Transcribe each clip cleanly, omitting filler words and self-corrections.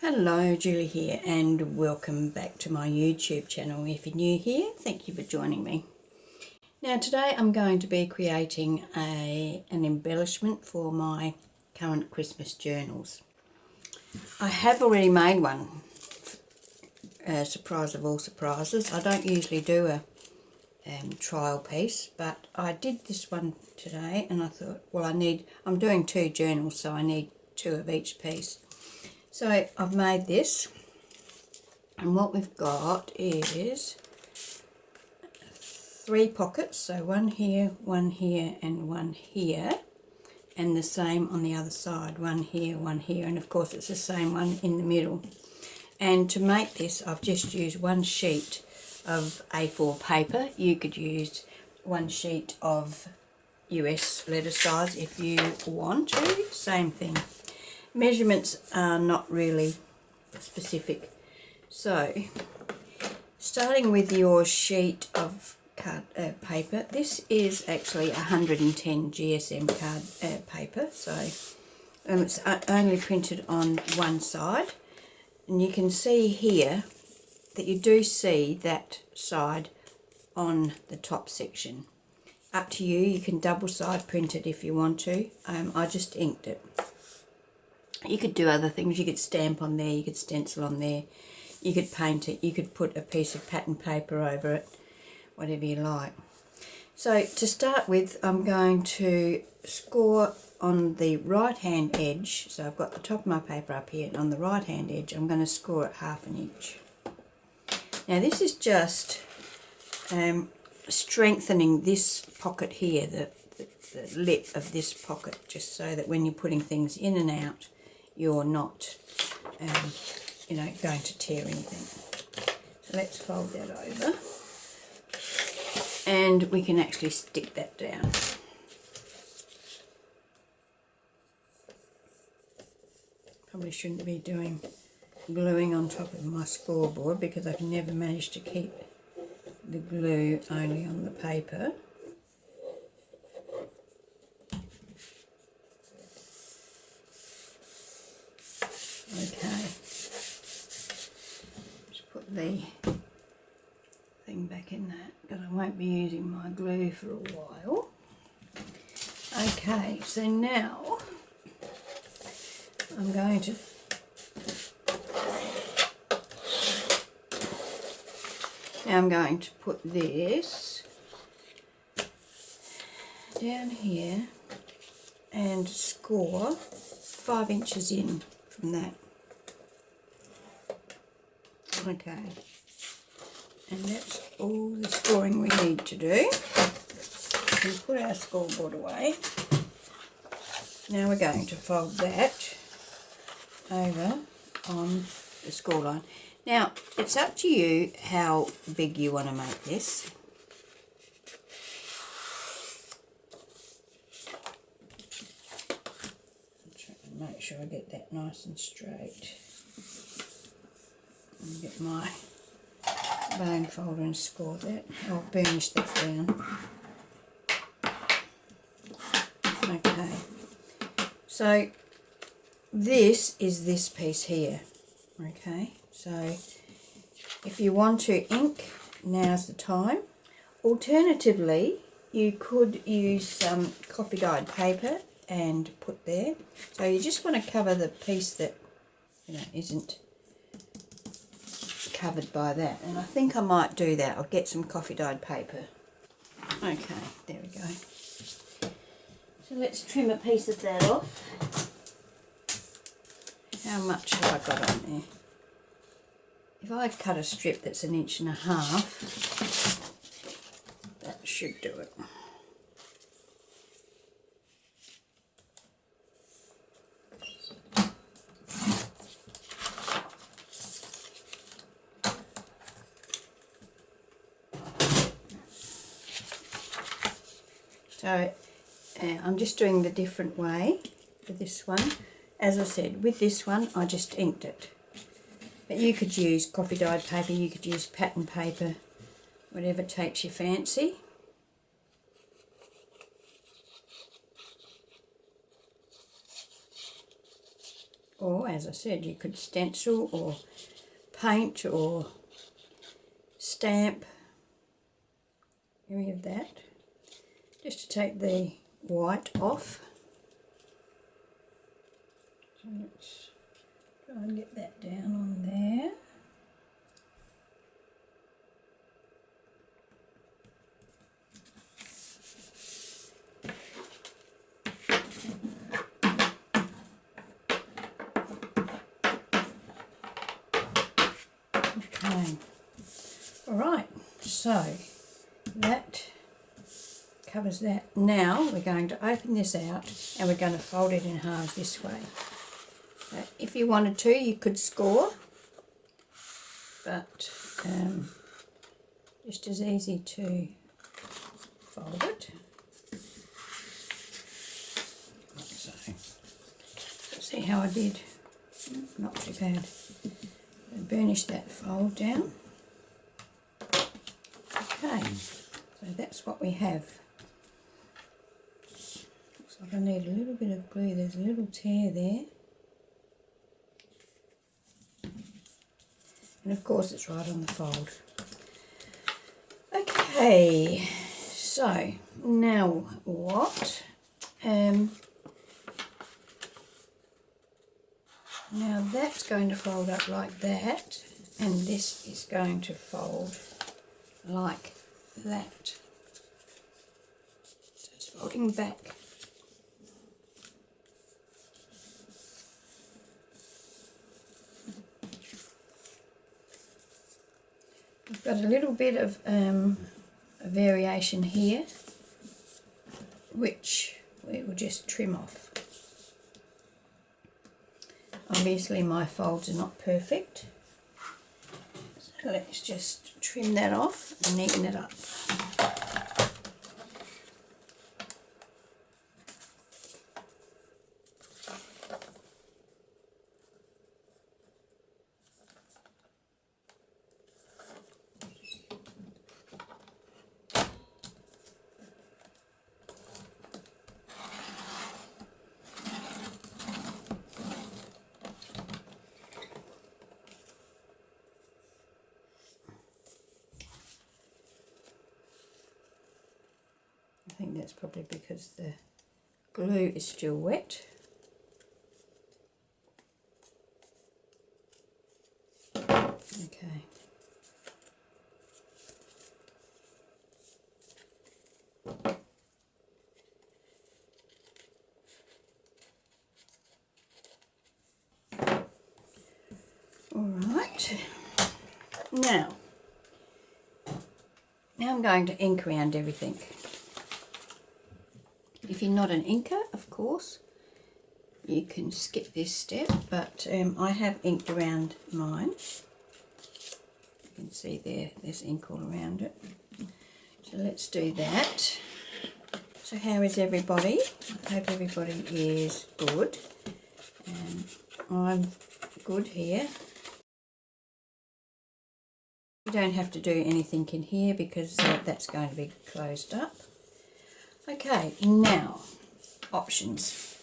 Hello, Julie here, and welcome back to my YouTube channel. If you're new here, thank you for joining me. Now today I'm going to be creating an embellishment for my current Christmas journals. I have already made one, surprise of all surprises. I don't usually do a trial piece, but I did this one today and I thought, well, I'm doing two journals, so I need two of each piece. So I've made this, and what we've got is 3 pockets, so one here, and one here, and the same on the other side, one here, and of course it's the same one in the middle. And to make this, I've just used one sheet of A4 paper. You could use one sheet of US letter size if you want to, same thing. Measurements are not really specific. So, starting with your sheet of paper, this is actually 110 GSM card paper, so it's only printed on one side, and you can see here that you do see that side on the top section. Up to you, you can double side print it if you want to. I just inked it. You could do other things. You could stamp on there, you could stencil on there, you could paint it, you could put a piece of pattern paper over it, whatever you like. So to start with, I'm going to score on the right hand edge. So I've got the top of my paper up here, and on the right hand edge I'm going to score it 1/2 inch. Now this is just strengthening this pocket here, the lip of this pocket, just so that when you're putting things in and out, you're not, going to tear anything. So let's fold that over, and we can actually stick that down. Probably shouldn't be doing gluing on top of my scoreboard because I can never manage to keep the glue only on the paper. Okay, just put the thing back in that because I won't be using my glue for a while. Okay, so now I'm going to put this down here and score 5 inches in from that. Okay, and that's all the scoring we need to do. We can put our scoreboard away. Now we're going to fold that over on the score line. Now it's up to you how big you want to make this. Make sure I get that nice and straight. And get my bone folder and score that. I'll burnish that down. Okay. So this is this piece here. Okay. So if you want to ink, now's the time. Alternatively, you could use some coffee dyed paper and put there. So you just want to cover the piece that isn't covered by that, and I think I might do that. I'll get some coffee dyed paper. Okay, there we go. So let's trim a piece of that off. How much have I got on there? If I cut a strip that's 1.5 inches, that should do it. So I'm just doing the different way for this one. As I said, with this one I just inked it. But you could use coffee dyed paper, you could use pattern paper, whatever takes your fancy. or as I said, you could stencil or paint or stamp, any of that, just to take the white off. So let's try and get that down on there. Okay, alright, so that covers that. Now we're going to open this out and we're going to fold it in halves this way. If you wanted to, you could score, but just as easy to fold it. Like so. See how I did? Not too bad. Burnish that fold down. Okay, so that's what we have. Looks like I need a little bit of glue. There's a little tear there. And of course it's right on the fold. Okay, so now what? Now that's going to fold up like that, and this is going to fold like that. So it's folding back. I've got a little bit of a variation here, which we will just trim off. Obviously my folds are not perfect, so let's just trim that off and neaten it up. I think that's probably because the glue is still wet. Okay. All right. Now I'm going to ink around everything. If you're not an inker, of course, you can skip this step, but I have inked around mine. You can see there's ink all around it. So let's do that. So how is everybody? I hope everybody is good. I'm good here. You don't have to do anything in here because that's going to be closed up. Okay, now, options.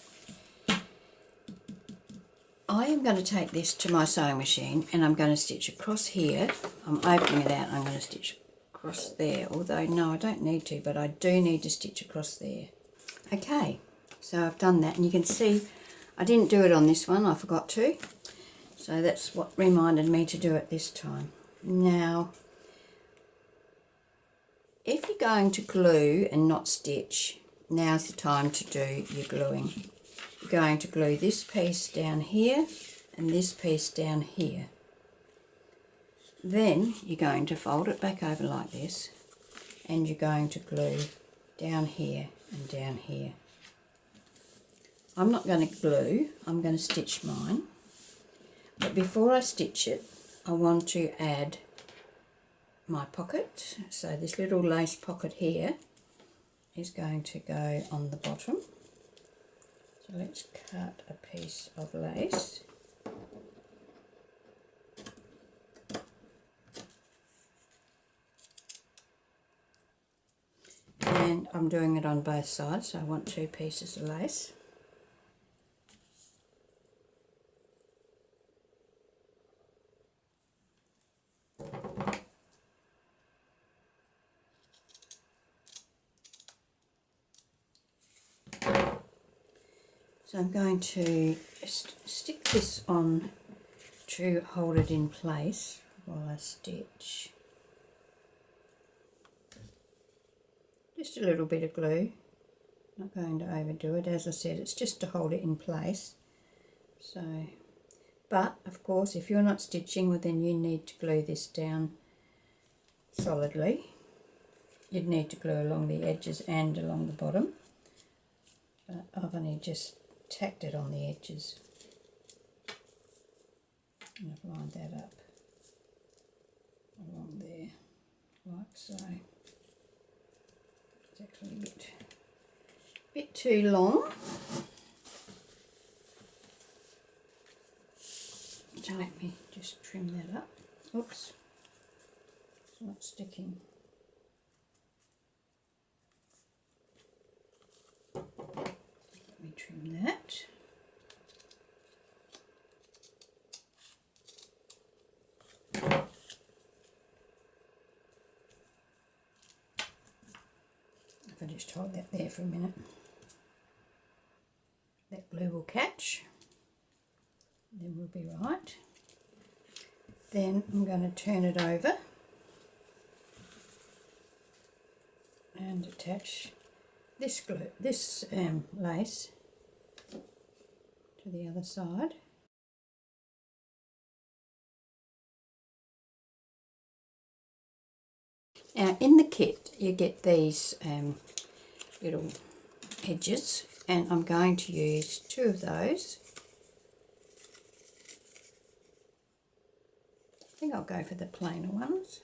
I am going to take this to my sewing machine and I'm going to stitch across here. I'm opening it out and I'm going to stitch across there. Although, no, I don't need to, but I do need to stitch across there. Okay, so I've done that and you can see I didn't do it on this one, I forgot to. So that's what reminded me to do it this time. Now, if you're going to glue and not stitch, now's the time to do your gluing. You're going to glue this piece down here and this piece down here. Then you're going to fold it back over like this and you're going to glue down here and down here. I'm not going to glue, I'm going to stitch mine. But before I stitch it, I want to add my pocket. So this little lace pocket here is going to go on the bottom. So let's cut a piece of lace. And I'm doing it on both sides, so I want 2 pieces of lace. So I'm going to just stick this on to hold it in place while I stitch. Just a little bit of glue, not going to overdo it. As I said, it's just to hold it in place. So, but of course if you're not stitching, well then you need to glue this down solidly. You'd need to glue along the edges and along the bottom, but I've only just tacked it on the edges. And I've lined that up along there, like so. It's actually a bit too long. So let me just trim that up. Oops, it's not sticking. Let me trim that. If I just hold that there for a minute, that glue will catch, then we'll be right. Then I'm going to turn it over and attach this glue, this lace to the other side. Now in the kit you get these little edges, and I'm going to use 2 of those. I think I'll go for the plainer ones.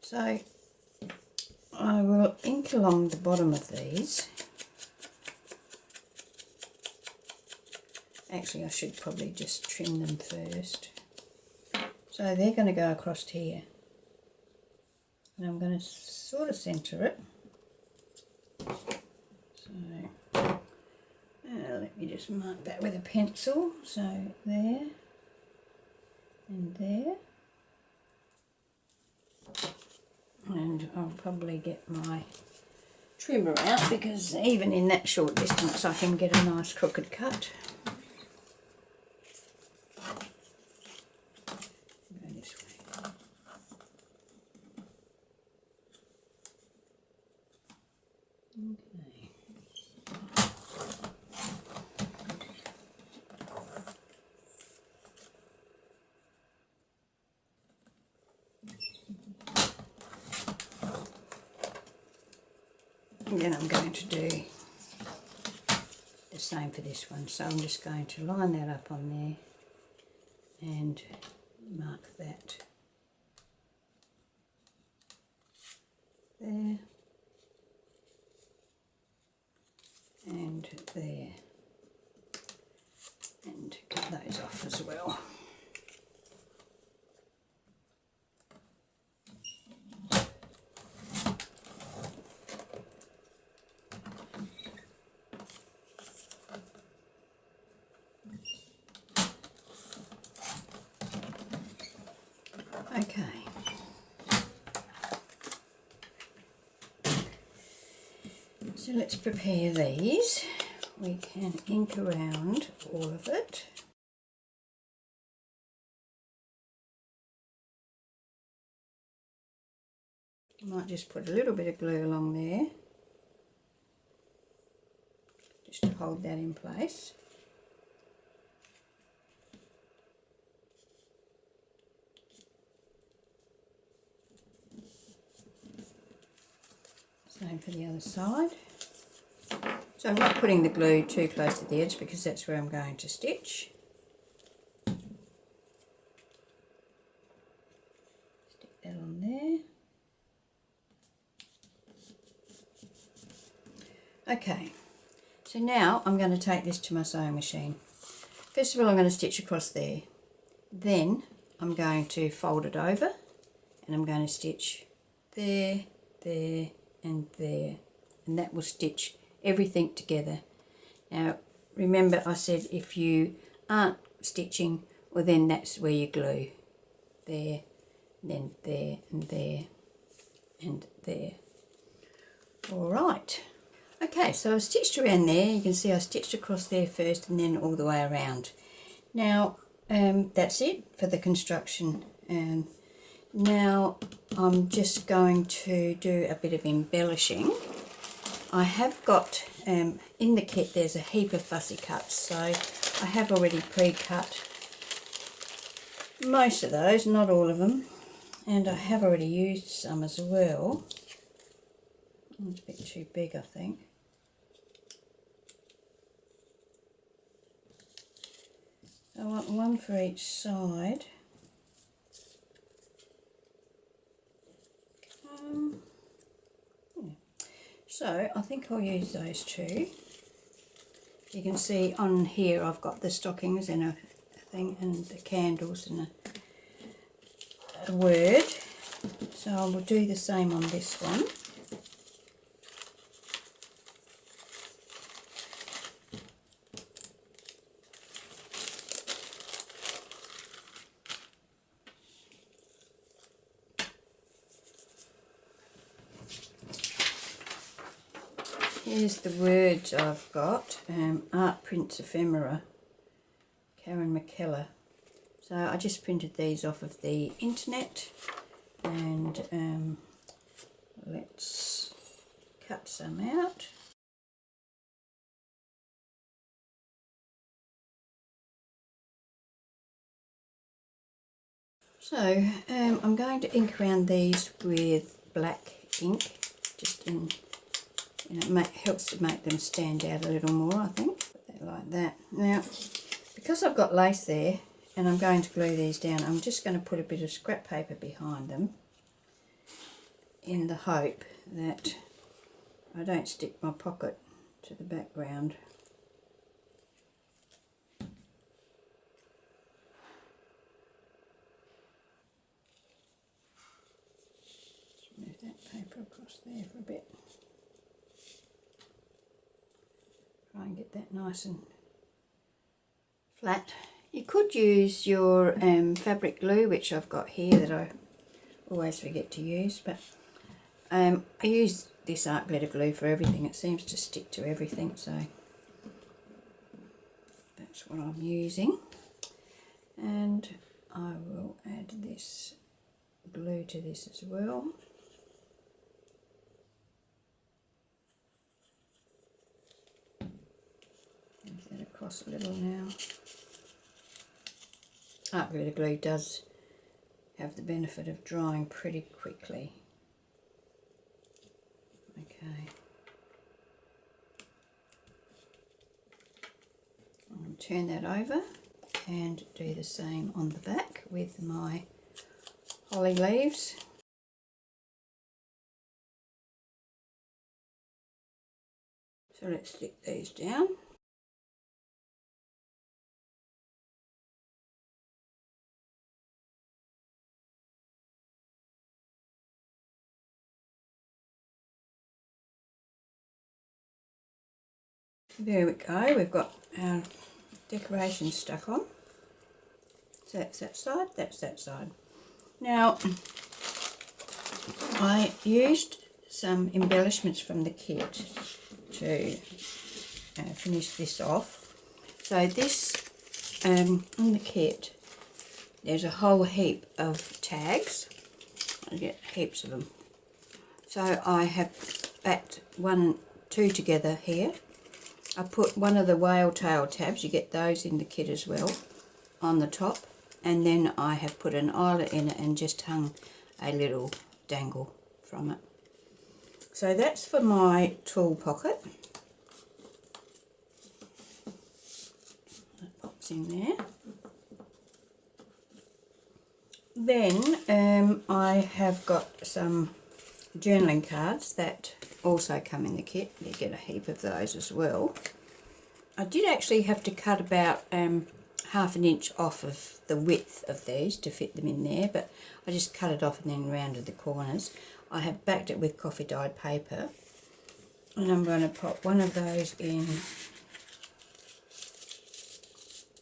So I will ink along the bottom of these. Actually, I should probably just trim them first. So they're going to go across here. And I'm going to sort of centre it. So let me just mark that with a pencil. So there and there. And I'll probably get my trimmer out, because even in that short distance I can get a nice crooked cut. Go this way. Okay. And then I'm going to do the same for this one. So I'm just going to line that up on there and mark that there and there, and cut those off as well. Okay. So let's prepare these. We can ink around all of it. I might just put a little bit of glue along there, just to hold that in place. Same for the other side. So I'm not putting the glue too close to the edge, because that's where I'm going to stitch. Stick that on there. Okay, so now I'm going to take this to my sewing machine. First of all, I'm going to stitch across there. Then I'm going to fold it over, and I'm going to stitch there, there and there, and that will stitch everything together. Now remember, I said if you aren't stitching, well then that's where you glue. There, then there and there and there. Alright, Okay, so I've stitched around there. You can see I stitched across there first and then all the way around. Now that's it for the construction. Now I'm just going to do a bit of embellishing. I have got, in the kit there's a heap of fussy cuts, so I have already pre-cut most of those, not all of them, and I have already used some as well. It's a bit too big, I think. I want one for each side. Yeah. So I think I'll use those two. You can see on here I've got the stockings and a thing and the candles and a word. So I will do the same on this one. Here's the words I've got, Art Prints Ephemera, Karen McKellar. So I just printed these off of the internet, and let's cut some out. So I'm going to ink around these with black ink, just in, helps to make them stand out a little more, I think. Put that like that. Now, because I've got lace there, and I'm going to glue these down, I'm just going to put a bit of scrap paper behind them in the hope that I don't stick my pocket to the background. Just move that paper across there for a bit. Try and get that nice and flat. You could use your fabric glue, which I've got here that I always forget to use, but I use this art glitter glue for everything. It seems to stick to everything, so that's what I'm using. And I will add this glue to this as well. Move that across a little now. Art glitter glue does have the benefit of drying pretty quickly. Okay. I'll turn that over and do the same on the back with my holly leaves. So let's stick these down. There we go, we've got our decoration stuck on. So that's that side, that's that side. Now, I used some embellishments from the kit to finish this off. So this, in the kit, there's a whole heap of tags. I get heaps of them. So I have backed 1 and 2 together here. I put one of the whale tail tabs, you get those in the kit as well, on the top, and then I have put an eyelet in it and just hung a little dangle from it. So that's for my tool pocket. That pops in there. Then I have got some journaling cards that also come in the kit. You get a heap of those as well. I did actually have to cut about half an inch off of the width of these to fit them in there, but I just cut it off and then rounded the corners. I have backed it with coffee dyed paper, and I'm going to pop one of those in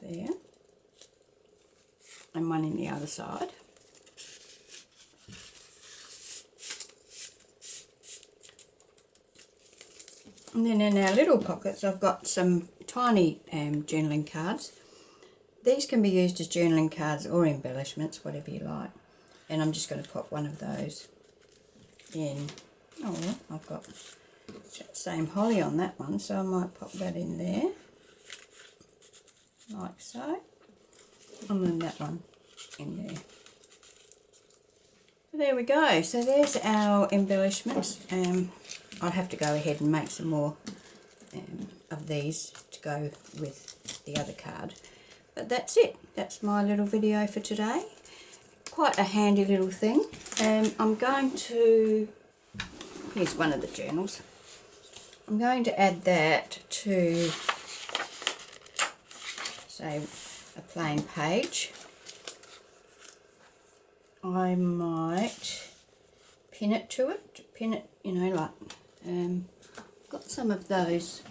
there and one in the other side. And then in our little pockets I've got some tiny journaling cards. These can be used as journaling cards or embellishments, whatever you like. And I'm just going to pop one of those in. Oh, I've got that same holly on that one, so I might pop that in there, like so. And then that one in there. So there we go. So there's our embellishments. I'll have to go ahead and make some more of these to go with the other card. But that's it. That's my little video for today. Quite a handy little thing. I'm going to, here's one of the journals. I'm going to add that to, say, a plain page. I might pin it to it, you know, like, I've got some of those.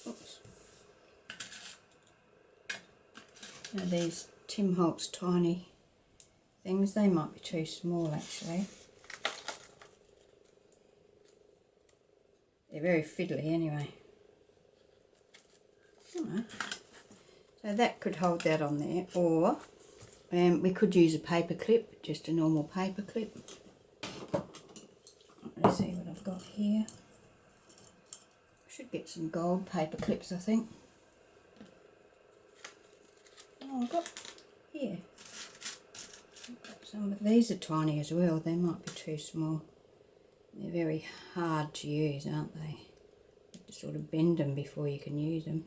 Oops. Now these Tim Holtz tiny things, they might be too small actually. They're very fiddly anyway. So that could hold that on there, or we could use a paper clip, just a normal paper clip. Let's see what I've got here. I should get some gold paper clips, I think. Oh, I've got here. I've got some, but these are tiny as well. They might be too small. They're very hard to use, aren't they? You have to sort of bend them before you can use them.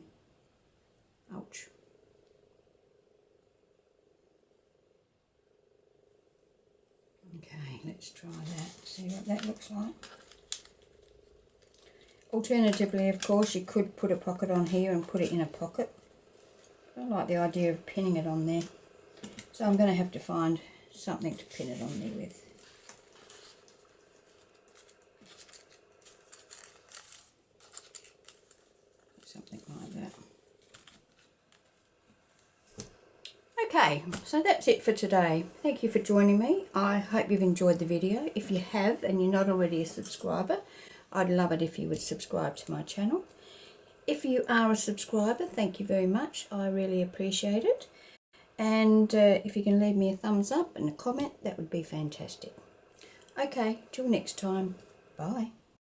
Ouch. Okay, let's try that, see what that looks like. Alternatively, of course, you could put a pocket on here and put it in a pocket. I like the idea of pinning it on there. So I'm going to have to find something to pin it on there with. Something like that. Okay, so that's it for today. Thank you for joining me. I hope you've enjoyed the video. If you have and you're not already a subscriber, I'd love it if you would subscribe to my channel. If you are a subscriber, thank you very much. I really appreciate it. And if you can leave me a thumbs up and a comment, that would be fantastic. Okay, till next time. Bye.